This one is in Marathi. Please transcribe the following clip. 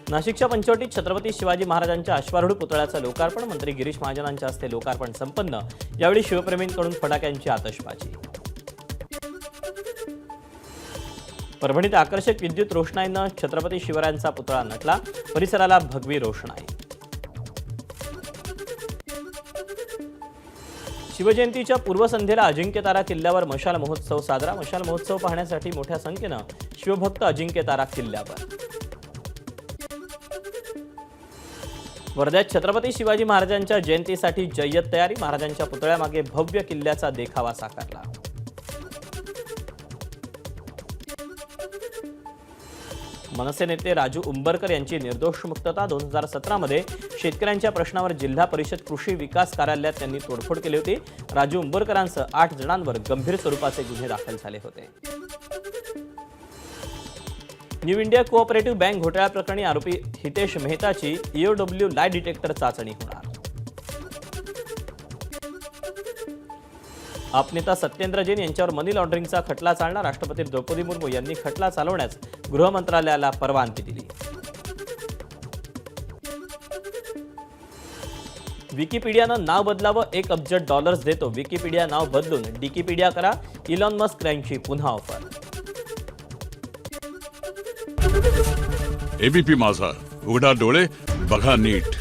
नाशिकच्या पंचवटीत छत्रपती शिवाजी महाराजांच्या अश्वारूढ पुतळ्याचं लोकार्पण मंत्री गिरीश महाजनांच्या हस्ते लोकार्पण संपन्न। यावेळी शिवप्रेमींकडून फटाक्यांची आतषबाजी। परभणीत आकर्षक विद्युत रोषणाईनं छत्रपती शिवरायांचा पुतळा नटला, परिसराला भगवी रोषणाई। शिवजयंतीच्या पूर्वसंध्येला अजिंक्यतारा किल्ल्यावर मशाल महोत्सव साजरा। मशाल महोत्सव पाहण्यासाठी मोठ्या संख्येनं शिवभक्त अजिंक्यतारा किल्ल्यावर। वर्ध्यात छत्रपती शिवाजी महाराजांच्या जयंतीसाठी जय्यत तयारी। महाराजांच्या पुतळ्यामागे भव्य किल्ल्याचा देखावा साकारला। मनसे नेते राजू उंबरकर यांची निर्दोष मुक्तता। 2017 मध्ये शेतकऱ्यांच्या प्रश्नावर जिल्हा परिषद कृषी विकास कार्यालयात त्यांनी तोडफोड केली होती। राजू उंबरकरांसह 8 जणांवर गंभीर स्वरूपाचे गुन्हे दाखल झाले होते। न्यू इंडिया कोऑपरेटिव्ह बँक घोटाळ्या प्रकरणी आरोपी हितेश मेहताची ईओडब्ल्यू लाय डिटेक्टर चाचणी होणार। आप नेता सत्येंद्र जैन यांच्यावर मनी लॉन्ड्रिंगचा खटला चालणार। राष्ट्रपती द्रौपदी मुर्मू यांनी खटला चालवण्यास गृह मंत्रालयाला परवानगी दिली। विकिपीडियानं नाव बदलावं, $1 अब्ज देतो। विकिपीडिया नाव बदलून डिकिपीडिया करा। इलॉन मस्क यांची पुन्हा ऑफर। एबीपी माझा, उघडा डोळे बघा नीट।